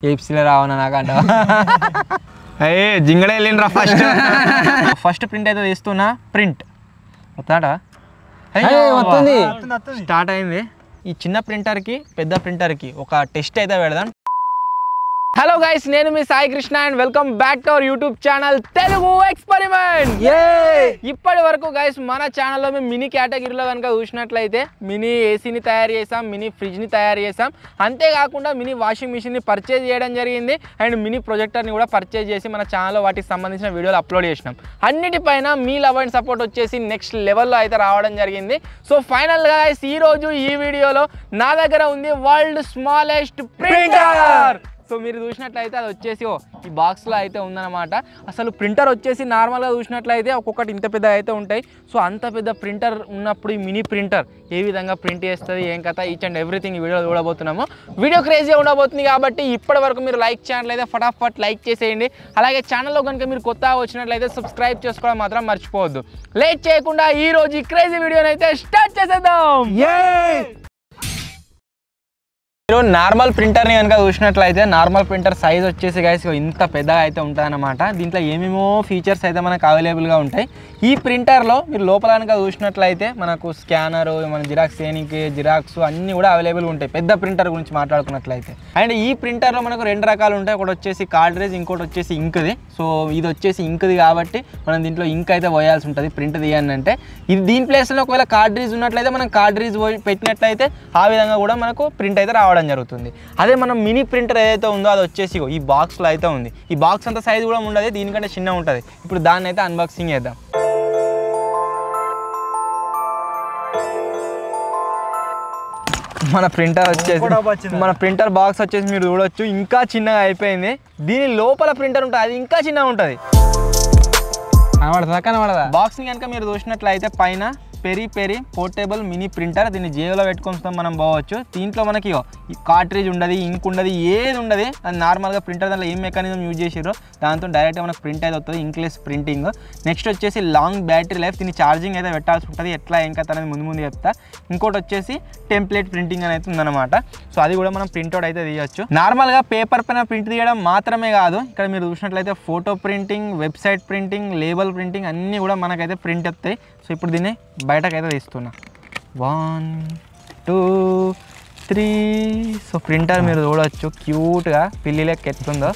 ఏప్సీలో రావనా నాకంట అయ్యే జింగడే వెళ్ళిండ్రా first print అయితే తీస్తున్నా ప్రింట్ వస్తాడా వస్తుంది స్టార్ట్ అయింది ఈ చిన్న ప్రింటర్కి పెద్ద ప్రింటర్కి ఒక టెస్ట్ అయితే పెడదాం హలో గైస్ నేను మీ Sai Krishna and welcome back to our YouTube channel Telugu experiment ఇప్పటి వరకు గైస్ మన ఛానల్లో మేము మినీ కేటగిరీలో కనుక చూసినట్లయితే మినీ ఏసీని తయారు చేసాం మినీ ఫ్రిడ్జ్ని తయారు చేసాం అంతేకాకుండా మినీ వాషింగ్ మిషన్ని పర్చేజ్ చేయడం జరిగింది అండ్ మినీ ప్రొజెక్టర్ని కూడా పర్చేజ్ చేసి మన ఛానల్లో వాటికి సంబంధించిన వీడియోలు అప్లోడ్ చేసినాం అన్నిటిపైన మీ లవ్ అండ్ సపోర్ట్ వచ్చేసి నెక్స్ట్ లెవెల్లో అయితే రావడం జరిగింది సో ఫైనల్గా గైస్ ఈరోజు ఈ వీడియోలో నా దగ్గర ఉంది వరల్డ్ స్మాలెస్ట్ ప్రింటర్ సో మీరు చూసినట్లయితే అది వచ్చేసి ఈ బాక్స్లో అయితే ఉందన్నమాట అసలు ప్రింటర్ వచ్చేసి నార్మల్గా చూసినట్లయితే ఒక్కొక్కటి ఇంత పెద్ద అయితే ఉంటాయి సో అంత పెద్ద ప్రింటర్ ఉన్నప్పుడు ఈ మినీ ప్రింటర్ ఏ విధంగా ప్రింట్ చేస్తుంది ఏం కథ ఈచ్ అండ్ ఎవ్రీథింగ్ ఈ వీడియో చూడబోతున్నాము వీడియో క్రేజీగా ఉండబోతుంది కాబట్టి ఇప్పటి వరకు మీరు లైక్ చేయాలైతే ఫటాఫట్ లైక్ చేసేయండి అలాగే ఛానల్లో కనుక మీరు కొత్తగా వచ్చినట్లయితే సబ్స్క్రైబ్ చేసుకోవడం మాత్రం మర్చిపోవద్దు లేట్ చేయకుండా ఈ రోజు ఈ క్రేజీ వీడియోని అయితే స్టార్ట్ చేసేద్దాం మీరు నార్మల్ ప్రింటర్ని కనుక చూసినట్లయితే నార్మల్ ప్రింటర్ సైజ్ వచ్చేసి గైస్ ఇంత పెద్దగా అయితే ఉంటుంది అన్నమాట దీంట్లో ఏమేమో ఫీచర్స్ అయితే మనకు అవైలబుల్గా ఉంటాయి ఈ ప్రింటర్లో మీరు లోపల కనుక చూసినట్లయితే మనకు స్కానరు మన జిరాక్స్ చేయడానికి జిరాక్స్ అన్నీ కూడా అవైలబుల్గా ఉంటాయి పెద్ద ప్రింటర్ గురించి మాట్లాడుకున్నట్లయితే అండ్ ఈ ప్రింటర్లో మనకు రెండు రకాలు ఉంటాయి ఒకటి వచ్చేసి కార్డ్రేజ్ ఇంకోటి వచ్చేసి ఇంక్ది సో ఇది వచ్చేసి ఇంక్ది కాబట్టి మనం దీంట్లో ఇంక్ అయితే పోయాల్సి ఉంటుంది ప్రింట్ తీయండి అంటే ఇది దీని ప్లేస్లో ఒకవేళ కార్డ్రేజ్ ఉన్నట్లయితే మనం కార్డ్రేజ్ పెట్టినట్లయితే ఆ విధంగా కూడా మనకు ప్రింట్ అయితే రావడం జరుగుతుంది అదే మనం మినీ ప్రింటర్ ఏదైతే ఉందో అది వచ్చేసి ఈ బాక్స్లో అయితే ఉంది ఈ బాక్స్ అంత సైజ్ కూడా ఉండదు దీనికంటే చిన్న ఉంటుంది ఇప్పుడు దాన్ని అయితే అన్బాక్సింగ్ చేద్దాం మన ప్రింటర్ వచ్చేసి మన ప్రింటర్ బాక్స్ వచ్చేసి మీరు చూడొచ్చు ఇంకా చిన్నగా అయిపోయింది దీని లోపల ప్రింటర్ ఉంటుంది అది ఇంకా చిన్నగా ఉంటుంది కనబడదా బాక్స్ని కనుక మీరు చూసినట్లయితే పైన పెరి పోర్టబుల్ మినీ ప్రింటర్ దీన్ని జేబులో పెట్టుకొని మనం పోవచ్చు దీంట్లో మనకి కార్ట్రిడ్జ్ ఉండదు ఇంక్ ఉండదు ఏది ఉండదు అది నార్మల్గా ప్రింటర్ దాంట్లో ఏం మెకానిజం యూజ్ చేసారో దాంతో డైరెక్ట్గా మనకు ప్రింట్ అయితే వస్తుంది ఇంక్లెస్ ప్రింటింగ్ నెక్స్ట్ వచ్చేసి లాంగ్ బ్యాటరీ లైఫ్ దీన్ని ఛార్జింగ్ అయితే పెట్టాల్సి ఉంటుంది ఎట్లా ఏం కథ అనేది ముందు చెప్తా ఇంకోటి వచ్చేసి టెంప్లెట్ ప్రింటింగ్ అనేది ఉందన్నమాట సో అది కూడా మనం ప్రింట్అవుట్ అయితే తీయచ్చు నార్మల్గా పేపర్ పైన ప్రింట్ తీయడం మాత్రమే కాదు ఇక్కడ మీరు చూసినట్లయితే photo printing website printing label printing అన్నీ కూడా మనకైతే ప్రింట్ వస్తాయి సో ఇప్పుడు దీన్ని బయటకైతే తీస్తున్నా 1 2 3 సో ప్రింటర్ మీరు చూడవచ్చు క్యూట్గా పిల్లి లెక్క ఎట్లుందో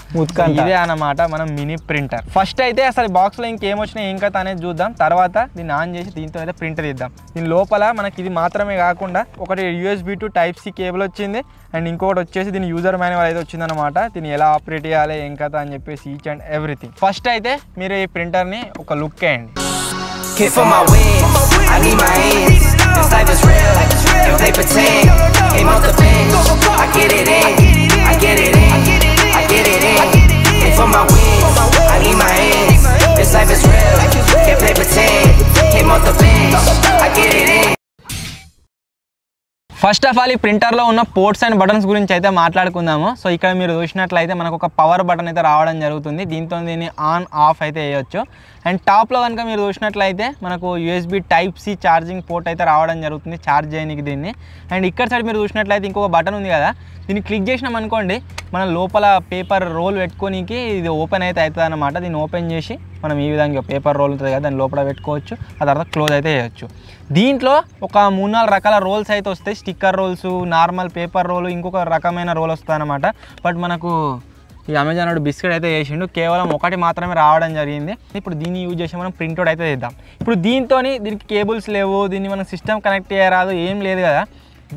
ఇదే అన్నమాట మనం మినీ ప్రింటర్ ఫస్ట్ అయితే అసలు బాక్స్లో ఇంకేం వచ్చినా ఏం కథ అనేది చూద్దాం తర్వాత దీన్ని ఆన్ చేసి దీంతో అయితే ప్రింటర్ ఇద్దాం దీని లోపల మనకి ఇది మాత్రమే కాకుండా ఒకటి USB to Type-C కేబుల్ వచ్చింది అండ్ ఇంకొకటి వచ్చేసి దీని యూజర్ మాన్యువల్ అయితే వచ్చిందనమాట దీన్ని ఎలా ఆపరేట్ చేయాలి ఏం కథ అని చెప్పేసి ఈచ్ అండ్ ఎవ్రీథింగ్ ఫస్ట్ అయితే మీరు ఈ ప్రింటర్ని ఒక లుక్ వేయండి Hit for my wins, I need my ends. This life is real, if they pretend. Came off the bench, I get it in, I get it in, I get it in. Hit for my wins, I need my ends. This life is real, can't play pretend. Came off the bench, I get it in. First of all ఈ ప్రింటర్లో ఉన్న ports and buttons గురించి అయితే మాట్లాడుకుందాము so ఇక్కడ మీరు చూసినట్లయితే మనకు ఒక పవర్ బటన్ అయితే రావడం జరుగుతుంది దీంతో దీన్ని ఆన్ ఆఫ్ అయితే వేయొచ్చు అండ్ టాప్లో కనుక మీరు చూసినట్లయితే మనకు USB Type-C ఛార్జింగ్ పోర్ట్ అయితే రావడం జరుగుతుంది ఛార్జ్ చేయడానికి దీన్ని అండ్ ఇక్కడ సైడ్ మీరు చూసినట్లయితే ఇంకొక బటన్ ఉంది కదా దీన్ని క్లిక్ చేసినాం అనుకోండి మనం లోపల పేపర్ రోల్ పెట్టుకోనికి ఇది ఓపెన్ అయితే అవుతుంది అనమాట దీన్ని ఓపెన్ చేసి మనం ఈ విధంగా పేపర్ రోల్ ఉంటుంది కదా దాని లోపల పెట్టుకోవచ్చు ఆ తర్వాత క్లోజ్ అయితే చేయొచ్చు దీంట్లో ఒక 3-4 రకాల రోల్స్ అయితే వస్తాయి sticker rolls normal paper roll ఇంకొక రకమైన రోల్ వస్తుంది అనమాట బట్ మనకు ఈ అమెజాన్ వాడు బిస్కెట్ అయితే చేసిండు కేవలం ఒకటి మాత్రమే రావడం జరిగింది ఇప్పుడు దీన్ని యూజ్ చేసి మనం ప్రింట్అవుట్ అయితే చేద్దాం ఇప్పుడు దీనికి కేబుల్స్ లేవు దీన్ని మనం సిస్టమ్ కనెక్ట్ చేయరాదు ఏం లేదు కదా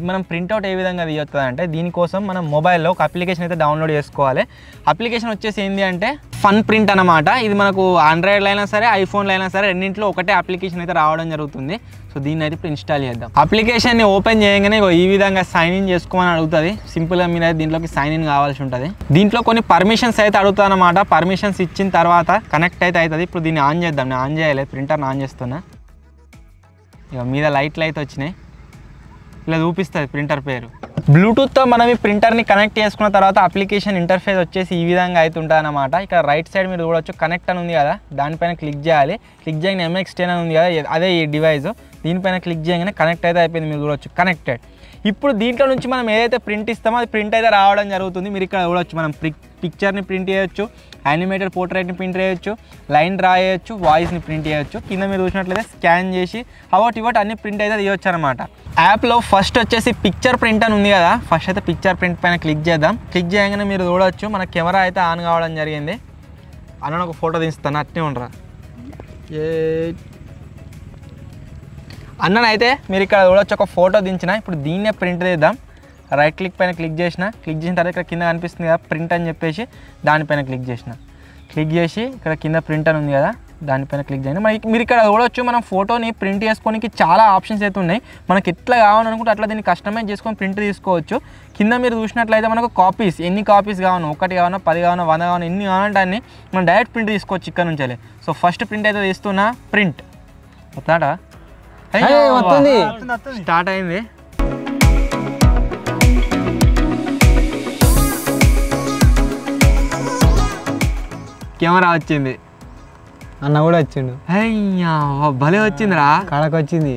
మనం ప్రింట్అవుట్ ఏ విధంగా తీయొచ్చు అంటే దీనికోసం మనం మొబైల్లో ఒక అప్లికేషన్ అయితే డౌన్లోడ్ చేసుకోవాలి అప్లికేషన్ వచ్చేసి ఏంటి అంటే ఫన్ ప్రింట్ అనమాట ఇది మనకు ఆండ్రాయిడ్లో అయినా సరే ఐఫోన్లో అయినా సరే రెండింటిలో ఒకటే అప్లికేషన్ అయితే రావడం జరుగుతుంది సో దీన్ని అయితే ఇప్పుడు ఇన్స్టాల్ చేద్దాం అప్లికేషన్ని ఓపెన్ చేయగానే ఈ విధంగా సైన్ ఇన్ చేసుకోమని అడుగుతుంది సింపుల్గా మీరు అయితే దీంట్లోకి సైన్ ఇన్ కావాల్సి ఉంటుంది దీంట్లో కొన్ని పర్మిషన్స్ అయితే అడుగుతా అనమాట పర్మిషన్స్ ఇచ్చిన తర్వాత కనెక్ట్ అయితే అవుతుంది ఇప్పుడు దీన్ని ఆన్ చేద్దాం నేను ఆన్ చేయలేదు ప్రింటర్ని ఆన్ చేస్తున్నా ఇక మీద లైట్లు అయితే వచ్చినాయి ఇలా చూపిస్తుంది ప్రింటర్ పేరు బ్లూటూత్తో మనం ఈ ప్రింటర్ని కనెక్ట్ చేసుకున్న తర్వాత అప్లికేషన్ ఇంటర్ఫేస్ వచ్చేసి ఈ విధంగా అయితే ఉంటుంది అన్నమాట ఇక్కడ రైట్ సైడ్ మీరు చూడవచ్చు కనెక్ట్ అని ఉంది కదా దానిపైన క్లిక్ చేయాలి క్లిక్ చేయగానే MX10 అని ఉంది కదా అదే ఈ డివైస్ దీనిపైన క్లిక్ చేయగానే కనెక్ట్ అయితే అయిపోయింది మీరు చూడవచ్చు కనెక్టెడ్ ఇప్పుడు దీంట్లో నుంచి మనం ఏదైతే ప్రింట్ ఇస్తామో అది ప్రింట్ అయితే రావడం జరుగుతుంది. మీరు ఇక్కడ చూడవచ్చు, మనం పిక్చర్ని ప్రింట్ చేయొచ్చు, యానిమేటెడ్ పోర్ట్రేట్ని ప్రింట్ చేయొచ్చు, లైన్ డ్రా చేయొచ్చు, వాయిస్ని ప్రింట్ చేయొచ్చు. కింద మీరు చూసినట్లయితే స్కాన్ చేసి ఇవటి అన్ని ప్రింట్ అయితే తీయొచ్చు అనమాట. యాప్లో ఫస్ట్ వచ్చేసి పిక్చర్ ప్రింట్ అని ఉంది కదా, ఫస్ట్ అయితే పిక్చర్ ప్రింట్ పైన క్లిక్ చేద్దాం. క్లిక్ చేయగానే మీరు చూడవచ్చు మన కెమెరా అయితే ఆన్ కావడం జరిగింది. అన్న ఒక ఫోటో తీస్తాను, అట్నే ఉండరా అన్ననైతే మీరు ఇక్కడ చూడవచ్చు ఒక ఫోటో దించిన. ఇప్పుడు దీన్నే ప్రింట్ తీద్దాం. రైట్ క్లిక్ పైన క్లిక్ చేసిన తర్వాత ఇక్కడ కింద కనిపిస్తుంది కదా ప్రింట్ అని చెప్పేసి దానిపైన క్లిక్ చేసి ఇక్కడ కింద ప్రింట్ అని ఉంది కదా దానిపైన క్లిక్ చేయండి. మీరు ఇక్కడ చూడవచ్చు మనం ఫోటోని ప్రింట్ చేసుకోవడానికి చాలా ఆప్షన్స్ అయితే ఉన్నాయి. మనకి ఎట్లా కావాలనుకుంటే అట్లా దీన్ని కస్టమైజ్ చేసుకొని ప్రింట్ తీసుకోవచ్చు. కింద మీరు చూసినట్లయితే మనకు కాపీస్, ఎన్ని కాపీస్ కావాలో, 1 కావాలో, 10 కావాలో, 100 కావాలో, ఎన్ని కావాలంటే అన్ని మనం డైరెక్ట్ ప్రింట్ తీసుకోవచ్చు ఇక్కడ నుంచి. సో ఫస్ట్ ప్రింట్ అయితే తీస్తున్నా. ప్రింట్ స్టార్ట్ అయింది. కెమెరా వచ్చింది, అన్న కూడా వచ్చిండు. అయ్యా భలే వచ్చిందిరా, కడకు వచ్చింది.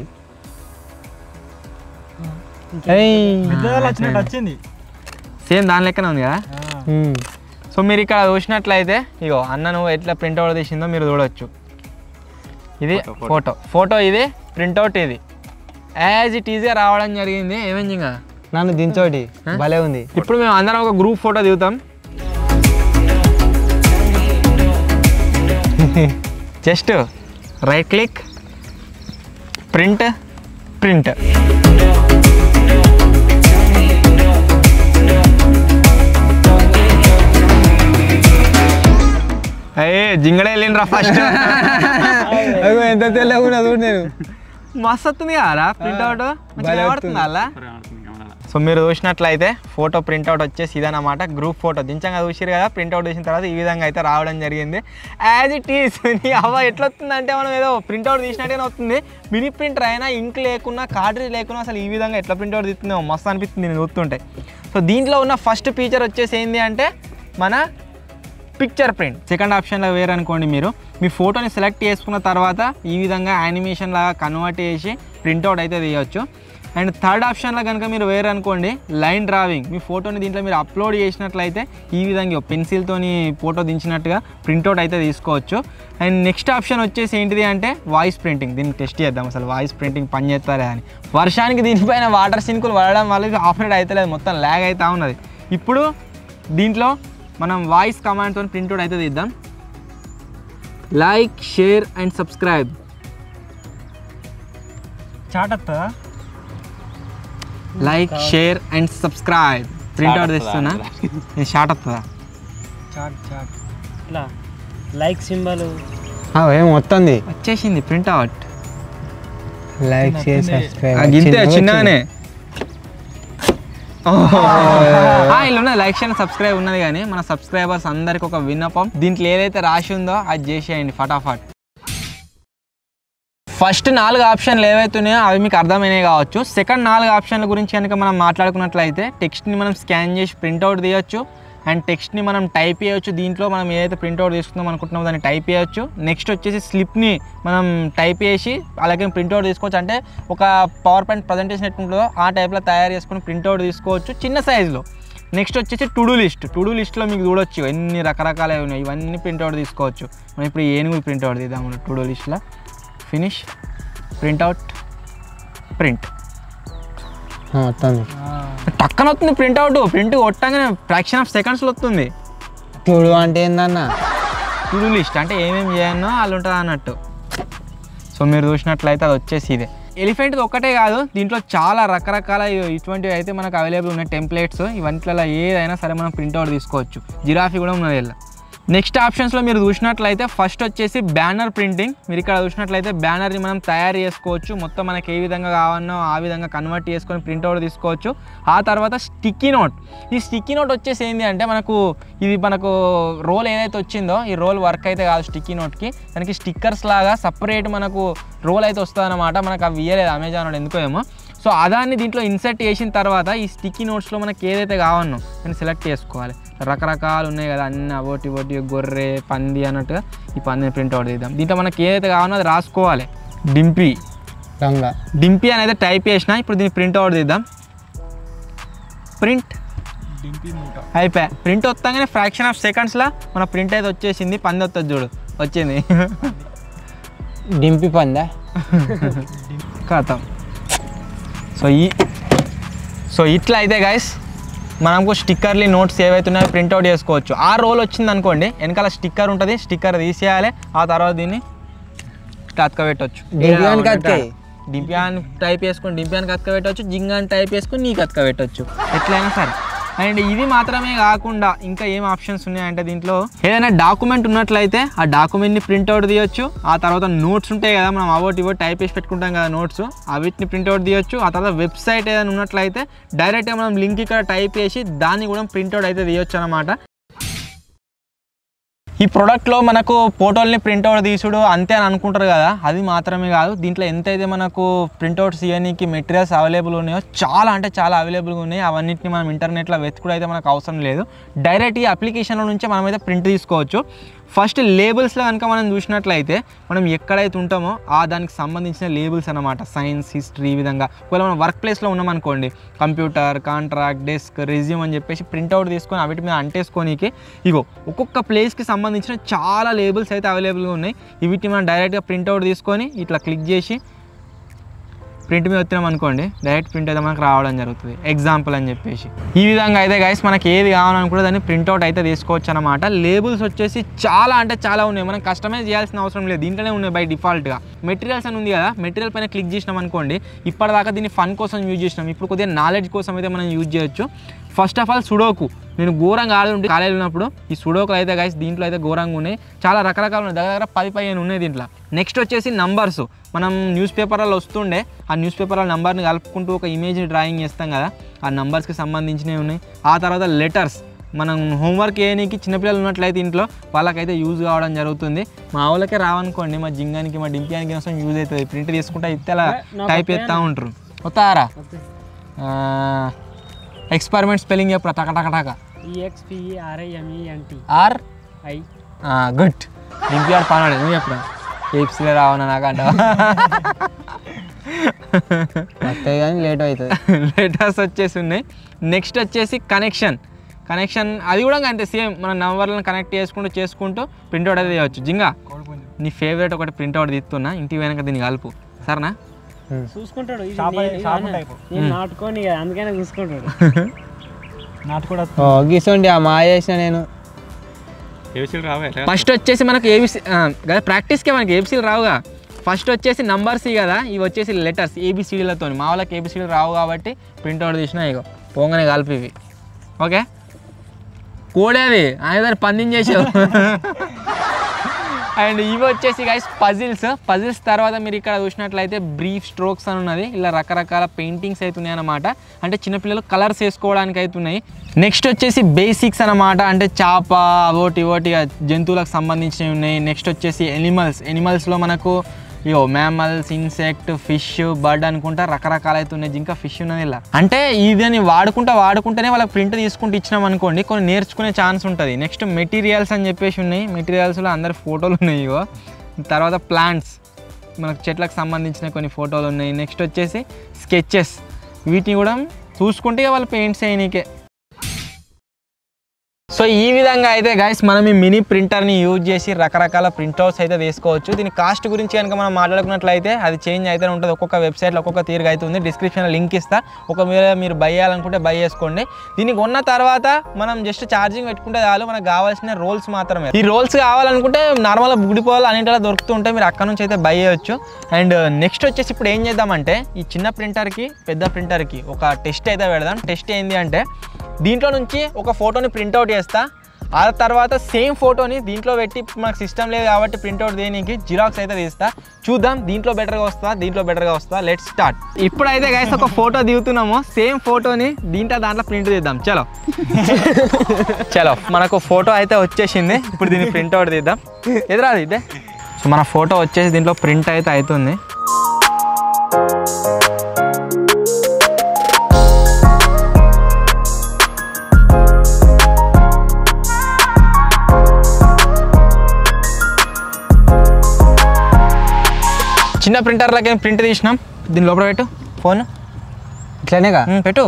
సేమ్ దాని లెక్కనే ఉంది కదా. సో మీరు ఇక్కడ చూసినట్లయితే ఇగో అన్న నువ్వు ఎట్లా ప్రింట్అవుట్ తీసిందో మీరు చూడవచ్చు. ఇది ఫోటో ఇది ప్రింట్అవుట్, ఇది యాజ్ ఇట్ ఈజీగా రావడం జరిగింది. ఏమేంజింగా నన్ను దించోటి భలే ఉంది. ఇప్పుడు మేము అందరం ఒక గ్రూప్ ఫోటో దిగుతాం. Just right click, print. అయ్యే జింగడే వెళ్ళిండ్రా ఫస్ట్. ఎంత తెల్లగా కూడా చూడు నేను. మస్తు వస్తుంది కదా ప్రింట్అవుట్, పడుతుంది అలా. సో మీరు చూసినట్లయితే ఫోటో ప్రింట్అవుట్ వచ్చేసి ఇదన్నమాట. గ్రూప్ ఫోటో దించంగా చూసిరు కదా, ప్రింట్అవుట్ చేసిన తర్వాత ఈ విధంగా అయితే రావడం జరిగింది. యాజ్ ఇట్ ఈస్ ఎట్లా వస్తుందంటే మనం ఏదో ప్రింట్అవుట్ తీసినట్టుగానే వస్తుంది. మినీ ప్రింటర్ అయినా, ఇంక్ లేకున్నా, కార్ట్రిడ్జ్ లేకున్నా అసలు ఈ విధంగా ఎట్లా ప్రింట్అవుట్ తీస్తుందో మస్తు అనిపిస్తుంది నేను చూస్తుంటే. సో దీంట్లో ఉన్న ఫస్ట్ ఫీచర్ వచ్చేసి ఏంటి అంటే మన పిక్చర్ ప్రింట్. సెకండ్ ఆప్షన్లో వేరే అనుకోండి, మీరు మీ ఫోటోని సెలెక్ట్ చేసుకున్న తర్వాత ఈ విధంగా యానిమేషన్ లాగా కన్వర్ట్ చేసి ప్రింట్అవుట్ అయితే తీయవచ్చు. అండ్ థర్డ్ ఆప్షన్లో కనుక మీరు వేరే అనుకోండి, లైన్ డ్రావింగ్. మీ ఫోటోని దీంట్లో మీరు అప్లోడ్ చేసినట్లయితే ఈ విధంగా పెన్సిల్తోని ఫోటో దించినట్టుగా ప్రింట్అవుట్ అయితే తీసుకోవచ్చు. అండ్ నెక్స్ట్ ఆప్షన్ వచ్చేసి ఏంటిది అంటే వాయిస్ ప్రింటింగ్. దీన్ని టెస్ట్ చేద్దాం అసలు వాయిస్ ప్రింటింగ్ పని చేస్తారా అని. వర్షానికి దీనిపైన వాటర్ సినుకులు పడడం వల్ల ఆపరేట్ అయితే లేదు, మొత్తం ల్యాగ్ అవుతూ ఉన్నది. ఇప్పుడు దీంట్లో మనం వాయిస్ కమాండ్తో ప్రింట్అవుట్ అయితే తీద్దాం. Like, share and subscribe. చాట్ వస్తుందా? Like, share and subscribe. Printout తీస్తున్నా. షార్ట్ వస్తుందా? చాట్ ఇట్లా లైక్ సింబల్ ఏం వస్తుంది, వచ్చేసింది ప్రింట్అవుట్. లైక్, షేర్, సబ్స్క్రైబ్ ఇంతే చిన్నగానే. ఇలా ఉన్నది లైక్, షేర్, సబ్స్క్రైబ్ ఉన్నది. కానీ మన సబ్స్క్రైబర్స్ అందరికి ఒక విన్నపం, దీంట్లో ఏదైతే రాసి ఉందో అది చేసేయండి ఫటాఫట్. ఫస్ట్ 4 ఆప్షన్లు ఏవైతున్నాయో అవి మీకు అర్థమైనవి కావచ్చు. సెకండ్ 4 ఆప్షన్ల గురించి కనుక మనం మాట్లాడుకున్నట్లయితే టెక్స్ట్ని మనం స్కాన్ చేసి ప్రింట్అవుట్ తీయొచ్చు. అండ్ టెక్స్ట్ని మనం టైప్ చేయొచ్చు. దీంట్లో మనం ఏదైతే ప్రింట్అవుట్ తీసుకుందాం అనుకుంటున్నామో దాన్ని టైప్ చేయొచ్చు. నెక్స్ట్ వచ్చేసి స్లిప్ని మనం టైప్ చేసి అలాగే ప్రింట్అవుట్ తీసుకోవచ్చు. అంటే ఒక పవర్ పాయింట్ ప్రజెంటేషన్ ఎట్లుంటుందో ఆ టైప్లో తయారు చేసుకుని ప్రింట్అవుట్ తీసుకోవచ్చు చిన్న సైజులో. నెక్స్ట్ వచ్చేసి టు డూ లిస్ట్లో మీకు చూడొచ్చు ఎన్ని రకరకాలవి ఉన్నాయి. ఇవన్నీ ప్రింట్అవుట్ తీసుకోవచ్చు. మనం ఇప్పుడు ఏనుగు ప్రింట్అవుట్ తీద్దాము. టు డూ లిస్ట్లో ఫినిష్, ప్రింట్అవుట్, ప్రింట్. టక్కన వస్తుంది ప్రింట్అవుట్. ప్రింట్ కొట్టగానే ఫ్రాక్షన్ ఆఫ్ సెకండ్స్లో వస్తుంది. టుడు అంటే ఏందన్న? టు డూ లిస్ట్ అంటే ఏమేమి చేయనో వాళ్ళు ఉంటుంది అన్నట్టు. సో మీరు చూసినట్లయితే అది వచ్చేసి ఇదే. ఎలిఫెంట్ ఒక్కటే కాదు, దీంట్లో చాలా రకరకాల ఇటువంటివి అయితే మనకు అవైలబుల్ ఉన్నాయి టెంప్లెట్స్. ఇవంటిలో ఏదైనా సరే మనం ప్రింట్అవుట్ తీసుకోవచ్చు. జిరాఫీ కూడా ఉన్నది ఇలా. నెక్స్ట్ ఆప్షన్స్లో మీరు చూసినట్లయితే ఫస్ట్ వచ్చేసి బ్యానర్ ప్రింటింగ్. మీరు ఇక్కడ చూసినట్లయితే బ్యానర్ని మనం తయారు చేసుకోవచ్చు. మొత్తం మనకి ఏ విధంగా కావాలనో ఆ విధంగా కన్వర్ట్ చేసుకొని ప్రింట్అవుట్ తీసుకోవచ్చు. ఆ తర్వాత స్టిక్కీ నోట్. ఈ స్టిక్కీ నోట్ వచ్చేసి ఏంటి అంటే మనకు రోల్ ఏదైతే వచ్చిందో ఈ రోల్ వర్క్ అయితే కాదు స్టిక్కీ నోట్కి. దానికి స్టిక్కర్స్ లాగా సపరేట్ మనకు రోల్ అయితే వస్తుంది అన్నమాట. మనకు అవి ఇయ్యలేదు అమెజాన్ వాళ్ళు ఎందుకో ఏమో. సో అదాన్ని దీంట్లో ఇన్సర్ట్ చేసిన తర్వాత ఈ స్టిక్కీ నోట్స్లో మనకి ఏదైతే కావాలనో దాన్ని సెలెక్ట్ చేసుకోవాలి. రకరకాలు ఉన్నాయి కదా అన్నీ, అవోటి గొర్రె, పంది అన్నట్టుగా ఈ పందిని ప్రింట్అవుట్ తీద్దాం. దీంట్లో మనకి ఏదైతే కావాలో అది రాసుకోవాలి. డింపీ అనేది టైప్ చేసిన. ఇప్పుడు దీన్ని ప్రింట్అవుట్ తీద్దాం. ప్రింట్ అయిపోయా. ప్రింట్ వస్తాగానే ఫ్రాక్షన్ ఆఫ్ సెకండ్స్లో మన ప్రింట్ అయితే వచ్చేసింది. పంది వస్తుంది చూడు, వచ్చింది. డింపి పందా ఖతం. సో ఇట్లా అయితే గైస్ మనకు స్టిక్కర్లు నోట్స్ ఏవైతున్నాయో ప్రింట్అవుట్ చేసుకోవచ్చు. ఆ రోల్ వచ్చింది అనుకోండి, వెనకాల స్టిక్కర్ ఉంటుంది, స్టిక్కర్ తీసేయాలి. ఆ తర్వాత దీన్ని అతక పెట్టవచ్చు. డింపియాన్ టైప్ చేసుకొని డింపియాన్కి అతక పెట్టవచ్చు, జింగాన్ టైప్ చేసుకొని నీకు అతక పెట్టవచ్చు, ఎట్లయినా సరే. అండ్ ఇది మాత్రమే కాకుండా ఇంకా ఏం ఆప్షన్స్ ఉన్నాయంటే దీంట్లో ఏదైనా డాక్యుమెంట్ ఉన్నట్లయితే ఆ డాక్యుమెంట్ని ప్రింట్అవుట్ తీయొచ్చు. ఆ తర్వాత నోట్స్ ఉంటాయి కదా, మనం అవోటి ఇవో టైప్ చేసి పెట్టుకుంటాం కదా నోట్స్, వీటిని ప్రింట్అవుట్ తీయొచ్చు. ఆ తర్వాత వెబ్సైట్ ఏదైనా ఉన్నట్లయితే డైరెక్ట్గా మనం లింక్ ఇక్కడ టైప్ చేసి దాన్ని కూడా ప్రింట్అవుట్ అయితే తీయొచ్చు అనమాట. ఈ ప్రోడక్ట్లో మనకు ఫోటోల్ని ప్రింట్అవుట్ తీసుడు అంతే అని అనుకుంటారు కదా, అది మాత్రమే కాదు. దీంట్లో ఎంతైతే మనకు ప్రింట్అవుట్స్ ఇవన్నీకి మెటీరియల్స్ అవైలబుల్ ఉన్నాయో చాలా అంటే చాలా అవైలబుల్గా ఉన్నాయి. అవన్నిటిని మనం ఇంటర్నెట్లో వెతుకుడు అయితే మనకు అవసరం లేదు. డైరెక్ట్ ఈ అప్లికేషన్లో నుంచే మనమైతే ప్రింట్ తీసుకోవచ్చు. ఫస్ట్ లేబుల్స్లో కనుక మనం చూసినట్లయితే మనం ఎక్కడైతే ఉంటామో దానికి సంబంధించిన లేబుల్స్ అనమాట, సైన్స్, హిస్టరీ, ఈ విధంగా. ఒకవేళ మనం వర్క్ ప్లేస్లో ఉన్నామనుకోండి, కంప్యూటర్, కాంట్రాక్ట్, డెస్క్, రెజ్యూమ్ అని చెప్పేసి ప్రింట్అవుట్ తీసుకొని వీటి మీద అంటేసుకోనికి ఇగో ఒక్కొక్క ప్లేస్కి సంబంధించిన చాలా లేబుల్స్ అయితే అవైలబుల్గా ఉన్నాయి. వీటిని మనం డైరెక్ట్గా ప్రింట్అవుట్ తీసుకొని ఇట్లా క్లిక్ చేసి ప్రింట్ మీద వచ్చినాం అనుకోండి, డైరెక్ట్ ప్రింట్ అయితే మనకు రావడం జరుగుతుంది. ఎగ్జాంపుల్ అని చెప్పేసి ఈ విధంగా అయితే గైస్ మనకి ఏది కావాలనుకుంటే దాన్ని ప్రింట్అవుట్ అయితే తీసుకోవచ్చు అనమాట. లేబుల్స్ వచ్చేసి చాలా అంటే చాలా ఉన్నాయి, మనం కస్టమైజ్ చేయాల్సిన అవసరం లేదు, దీంట్లోనే ఉన్నాయి బై డిఫాల్ట్గా. మెటీరియల్స్ అని ఉంది కదా, మెటీరియల్ పైన క్లిక్ చేసినాం అనుకోండి, ఇప్పటిదాకా దీన్ని ఫన్ కోసం యూజ్ చేసినాం, ఇప్పుడు కొద్దిగా నాలెడ్జ్ కోసం అయితే మనం యూజ్ చేయొచ్చు. ఫస్ట్ ఆఫ్ ఆల్ సుడోకు, నేను ఘోరంగా ఆడుంటే కాలేజీలో ఉన్నప్పుడు ఈ సుడోకులు అయితే గైస్ దీంట్లో అయితే ఘోరంగా ఉన్నాయి, చాలా రకరకాలు ఉన్నాయి, దగ్గర 10-15 ఉన్నాయి దీంట్లో. నెక్స్ట్ వచ్చేసి నంబర్స్, మనం న్యూస్ పేపర్లలో వస్తుండే ఆ న్యూస్ పేపర్ల నెంబర్ని కలుపుకుంటూ ఒక ఇమేజ్ని డ్రాయింగ్ చేస్తాం కదా, ఆ నెంబర్స్కి సంబంధించినవి ఉన్నాయి. ఆ తర్వాత లెటర్స్, మనం హోంవర్క్ చేయడానికి చిన్నపిల్లలు ఉన్నట్లయితే ఇంట్లో వాళ్ళకైతే యూజ్ కావడం జరుగుతుంది. మా వాళ్ళకే రావనుకోండి, మా జింగానికి మా డింపియానికి కోసం యూజ్ అవుతుంది. ప్రింట్ తీసుకుంటే అయితే అలా టైప్ చేస్తూ ఉంటారు. వస్తారా ఎక్స్పెరిమెంట్ స్పెల్లింగ్ చెప్పు టక EXPERIMENT గుడ్. డింపియాడ్ పనాడు నువ్వు చెప్పరా, ఏప్స్లే రావనా నాకు అంట. కానీ లేట్ అవుతుంది. లెటర్స్ వచ్చేసి ఉన్నాయి. నెక్స్ట్ వచ్చేసి కనెక్షన్, అది కూడా అంతే సేమ్, మన నంబర్లను కనెక్ట్ చేసుకుంటూ ప్రింట్అవుట్ అయితే చేయవచ్చు. జింగా నీ ఫేవరెట్ ఒకటి ప్రింట్అవుట్ తీస్తున్నా, ఇంటికి వెనక దీన్ని కలుపు సరేనా. చూసుకుంటాడు నాటుకోండి, అందుకనే చూసుకుంటాడు. గీసండి ఆ మా చేసిన నేను. ఫస్ట్ వచ్చేసి మనకు ఏబిసి ప్రాక్టీస్కే మనకి ఏబిసీలు రావుగా. ఫస్ట్ వచ్చేసి నంబర్స్ కదా, ఇవి వచ్చేసి లెటర్స్ ఏబిసిడీలతో. మా వాళ్ళకి ఏబిసిడీలు రావు కాబట్టి ప్రింట్అవుట్ తీసినా ఇగో పోగానే కలిపి ఇవి. ఓకే, కోడేది ఆయన పందించేసావు. అండ్ ఇవి వచ్చేసి గైస్ పజిల్స్ తర్వాత మీరు ఇక్కడ చూసినట్లయితే బ్రీఫ్ స్ట్రోక్స్ అని ఉన్నది, ఇలా రకరకాల పెయింటింగ్స్ అవుతున్నాయి అనమాట, అంటే చిన్నపిల్లలు కలర్స్ వేసుకోవడానికి అవుతున్నాయి. నెక్స్ట్ వచ్చేసి బేసిక్స్ అనమాట, అంటే చేప అవోటి జంతువులకు సంబంధించినవి ఉన్నాయి. నెక్స్ట్ వచ్చేసి ఎనిమల్స్లో మనకు ఇగో మ్యామల్స్, ఇన్సెక్ట్, ఫిష్, బర్డ్ అనుకుంటా రకరకాలు అయితే ఉన్నాయి. ఇంకా ఫిష్ ఉన్నది ఇలా, అంటే ఇదని వాడుకుంటేనే వాళ్ళకి ప్రింట్ తీసుకుంటూ ఇచ్చినాం అనుకోండి కొన్ని నేర్చుకునే ఛాన్స్ ఉంటుంది. నెక్స్ట్ మెటీరియల్స్ అని చెప్పేసి ఉన్నాయి, మెటీరియల్స్లో అందరి ఫోటోలు ఉన్నాయి. ఇగో తర్వాత ప్లాంట్స్, మనకు చెట్లకు సంబంధించిన కొన్ని ఫోటోలు ఉన్నాయి. నెక్స్ట్ వచ్చేసి స్కెచెస్, వీటిని కూడా చూసుకుంటే వాళ్ళు పెయింట్స్ చేయనీకే. సో ఈ విధంగా అయితే గైస్ మనం ఈ మినీ ప్రింటర్ని యూజ్ చేసి రకరకాల ప్రింట్అవుట్స్ అయితే తీసుకోవచ్చు. దీని కాస్ట్ గురించి కనుక మనం మాట్లాడుకున్నట్లయితే అది చేంజ్ అయితే ఉంటుంది, ఒక్కొక్క వెబ్సైట్లో ఒక్కొక్క తీరుగా అయితే ఉంది. డిస్క్రిప్షన్లో లింక్ ఇస్తా, ఒకవేళ మీరు బై చేయాలనుకుంటే బై చేసుకోండి. దీన్ని కొన్న తర్వాత మనం జస్ట్ ఛార్జింగ్ పెట్టుకుంటే చాలు, మనకు కావాల్సిన రోల్స్ మాత్రమే. ఈ రోల్స్ కావాలనుకుంటే నార్మల్గా బుడిపోవాలి అన్నింటిలో దొరుకుతుంటే మీరు అక్కడ నుంచి అయితే బై చేయొచ్చు. అండ్ నెక్స్ట్ వచ్చేసి ఇప్పుడు ఏం చేద్దామంటే ఈ చిన్న ప్రింటర్కి పెద్ద ప్రింటర్కి ఒక టెస్ట్ అయితే పెడదాం. టెస్ట్ ఏంటి అంటే దీంట్లో నుంచి ఒక ఫోటోని ప్రింట్అవుట్ చేస్తా, ఆ తర్వాత సేమ్ ఫోటోని దీంట్లో పెట్టి మనకు సిస్టమ్ లేదు కాబట్టి ప్రింట్అవుట్ దేనికి జిరాక్స్ అయితే తీస్తా. చూద్దాం దీంట్లో బెటర్గా వస్తా. Let's start. ఇప్పుడైతే గైస్ ఒక ఫోటో దిగుతున్నాము, సేమ్ ఫోటోని దాంట్లో ప్రింట్ తీద్దాం. చలో మనకు ఫోటో అయితే వచ్చేసింది, ఇప్పుడు దీన్ని ప్రింట్అవుట్ తీద్దాం. ఎదురాది ఇదే. సో మన ఫోటో వచ్చేసి దీంట్లో ప్రింట్ అయితే అవుతుంది. చిన్న ప్రింటర్లకి ప్రింట్ తీసినాం, దీని లోపల పెట్టు ఫోన్, ఇట్లానేగా పెట్టు.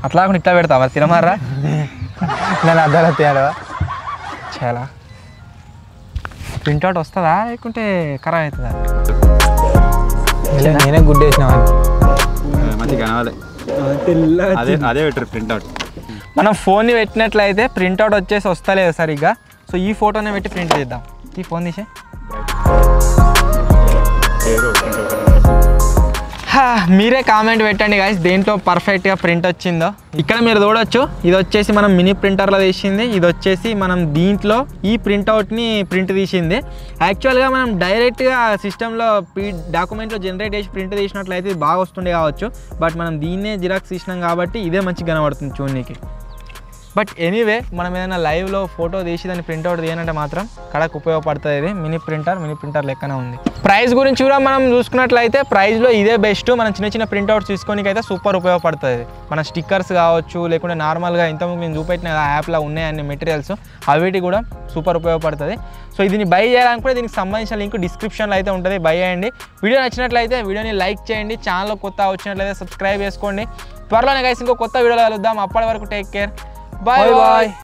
అట్లా కాకుండా ఇట్లా పెడతావా తిరమారా నేను అద్దాలు తేడా చాలా ప్రింట్అవుట్ వస్తుందా లేకుంటే ఖరాబ్ అవుతుందా నేనే గుడ్ వేసినా మంచి కనవాలి అదే పెట్టరు ప్రింట్అవుట్. మనం ఫోన్ని పెట్టినట్లయితే ప్రింట్అవుట్ వచ్చేసి వస్తలేదు సరిగ్గా. సో ఈ ఫోటోనే పెట్టి ప్రింట్ చేద్దాం. ఈ ఫోన్ తీసే మీరే కామెంట్ పెట్టండి గాయస్ దేంట్లో పర్ఫెక్ట్గా ప్రింట్ వచ్చిందో. ఇక్కడ మీరు చూడొచ్చు, ఇది వచ్చేసి మనం మినీ ప్రింటర్లో తీసింది, ఇది వచ్చేసి మనం దీంట్లో ఈ ప్రింట్అవుట్ని ప్రింట్ తీసింది. యాక్చువల్గా మనం డైరెక్ట్గా సిస్టంలో డాక్యుమెంట్లో జనరేట్ చేసి ప్రింట్ తీసినట్లయితే ఇది బాగా వస్తుండే కావచ్చు. బట్ మనం దీన్నే జిరాక్స్ తీసినాం కాబట్టి ఇదే మంచిగా కనబడుతుంది చూడనీకి. బట్ ఎనీవే మనం ఏదైనా లైవ్లో ఫోటో తీసి దాన్ని ప్రింట్అవుట్ తీయాలంటే మాత్రం కడకు ఉపయోగపడుతుంది. ఇది మినీ ప్రింటర్ లెక్కనే ఉంది. ప్రైస్ గురించి కూడా మనం చూసుకున్నట్లయితే ప్రైస్లో ఇదే బెస్ట్. మనం చిన్న చిన్న ప్రింట్అవుట్స్ తీసుకోనికి అయితే సూపర్ ఉపయోగపడుతుంది. మన స్టిక్కర్స్ కావచ్చు, లేకుంటే నార్మల్గా ఇంతకుముందు నేను చూపెట్టిన యాప్లో ఉన్నాయి అన్ని మెటీరియల్స్, అవిటి కూడా సూపర్ ఉపయోగపడుతుంది. సో దీన్ని బై చేయాలనుకుంటే దీనికి సంబంధించిన లింక్ డిస్క్రిప్షన్లో అయితే ఉంటుంది, బై చేయండి. వీడియో నచ్చినట్లయితే వీడియోని లైక్ చేయండి, ఛానల్ కొత్త వచ్చినట్లయితే సబ్స్క్రైబ్ చేసుకోండి. త్వరలోనే గైస్ ఇంకో కొత్త వీడియోలో కలుద్దాం. అప్పటి వరకు టేక్ కేర్, బాయ్ బాయ్.